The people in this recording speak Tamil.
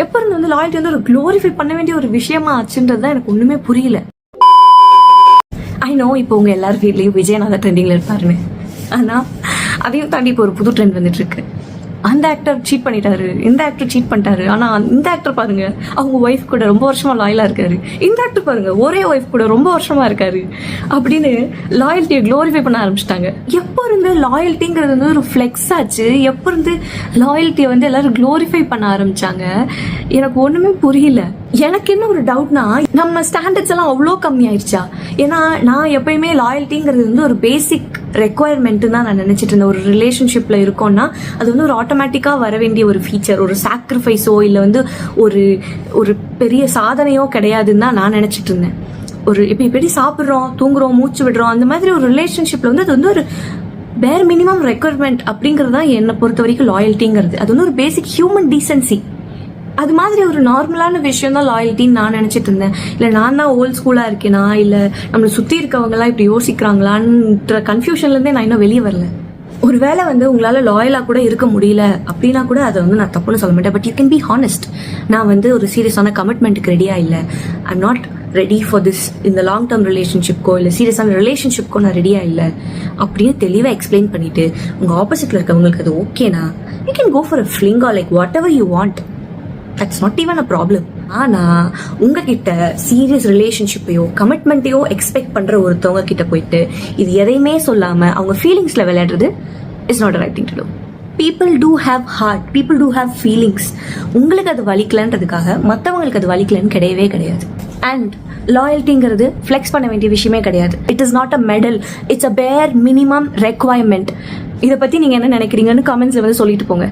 எப்போ இருந்து வந்து லாயல்ட்டி வந்து ஒரு க்ளோரிஃபை பண்ண வேண்டிய ஒரு விஷயமா ஆச்சுன்றது தான் எனக்கு ஒண்ணுமே புரியல. ஐ நோ இப்போ உங்க எல்லாரும் வீட்லயும் விஜயநாதர் ட்ரெண்டிங்ல இருப்பாருன்னு, ஆனா அதையும் தாண்டி இப்போ ஒரு புது ட்ரெண்ட் வந்துட்டு இருக்கு. அந்த ஆக்டர் சீட் பண்ணிட்டாரு, இந்த ஆக்டர் சீட் பண்ணிட்டாரு, ஆனா இந்த ஆக்டர் பாருங்க அவங்க ஒய்ஃப் கூட ரொம்ப வருஷமா லாயலா இருக்காரு, இந்த ஆக்டர் பாருங்க ஒரே ஒய்ஃப் கூட ரொம்ப வருஷமா இருக்காரு அப்படின்னு லாயல்ட்டியை க்ளோரிஃபை பண்ண ஆரம்பிச்சிட்டாங்க. எப்போ இருந்து லாயல்ட்டிங்கிறது வந்து ஒரு ஃப்ளெக்ஸ் ஆச்சு? எப்போ இருந்து லாயல்ட்டியை வந்து எல்லாரும் க்ளோரிஃபை பண்ண ஆரம்பிச்சாங்க? எனக்கு ஒண்ணுமே புரியல. எனக்கு என்ன ஒரு டவுட்னா, நம்ம ஸ்டாண்டர்ட்ஸ் எல்லாம் அவ்வளோ கம்மி ஆயிடுச்சா? ஏன்னா நான் எப்பயுமே லாயல்ட்டிங்கிறது வந்து ஒரு பேசிக் ரெக்குவயர்மெண்ட் தான் நான் நினைச்சிட்டு இருந்தேன். ஒரு ரிலேஷன்ஷிப்ல இருக்கோம்னா அது வந்து ஒரு ஆட்டோமேட்டிக்கா வர வேண்டிய ஒரு ஃபீச்சர், ஒரு சாக்ரிஃபைஸோ இல்லை வந்து ஒரு ஒரு பெரிய சாதனையோ கிடையாதுன்னு தான் நான் நினைச்சிட்டு இருந்தேன். ஒரு எப்படி சாப்பிட்றோம், தூங்குறோம், மூச்சு விடுறோம், அந்த மாதிரி ஒரு ரிலேஷன்ஷிப்ல வந்து அது வந்து ஒரு பேர் மினிமம் ரெக்குவயர்மெண்ட் அப்படிங்கிறது தான் என்னை பொறுத்த வரைக்கும் லாயல்ட்டிங்கிறது. அது வந்து ஒரு பேசிக் ஹியூமன் டீசென்சி. அது மாதிரி ஒரு நார்மலான விஷயம் தான் லாயல்ட்டின்னு நான் நினைச்சிட்டு இருந்தேன். இல்லை நான் தான் ஓல்ட் ஸ்கூலா இருக்கேனா, இல்லை நம்மளை சுற்றி இருக்கவங்க எல்லாம் இப்படி யோசிக்கிறாங்களான்ற கன்ஃபியூஷன்லேருந்தே நான் இன்னும் வெளியே வரல. ஒருவேளை வந்து உங்களால லாயலா கூட இருக்க முடியல அப்படின்னா கூட அதை வந்து நான் தப்புன்னு சொல்ல மாட்டேன். But you can be honest. நான் வந்து ஒரு சீரியஸான கமிட்மெண்ட்டுக்கு ரெடியா இல்லை, I'm not ready for this, இந்த லாங் டேர்ம் ரிலேஷன்ஷிப்கோ இல்லை சீரியஸான ரிலேஷன்ஷிப்கோ நான் ரெடியா இல்லை அப்படின்னு தெளிவாக எக்ஸ்பிளைன் பண்ணிட்டு உங்க ஆப்போசிட்ல இருக்கவங்களுக்கு அது ஓகேனா you can go for a fling or like whatever you want. That's not even a problem. ஆனா உங்ககிட்ட சீரியஸ் ரிலேஷன்ஷிப்பையோ கமிட்மெண்ட்டையோ எக்ஸ்பெக்ட் பண்ற ஒருத்தவங்க கிட்ட போயிட்டு இது எதையுமே சொல்லாம அவங்க ஃபீலிங்ஸ்ல விளையாடுறது is not right thing to do. People do have heart, people do have feelings. உங்களுக்கு அது வலிக்கலன்றதுக்காக மற்றவங்களுக்கு அது வலிக்கலன்னு கிடையவே கிடையாது. அண்ட் லாயல்ட்டிங்கிறது ஃப்ளெக்ஸ் பண்ண வேண்டிய விஷயமே கிடையாது. It is not a medal, it's a பேர் மினிமம் ரெக்குவயர்மெண்ட். இதை பத்தி நீங்க என்ன நினைக்கிறீங்கன்னு கமெண்ட்ஸ்ல வந்து சொல்லிட்டு போங்க.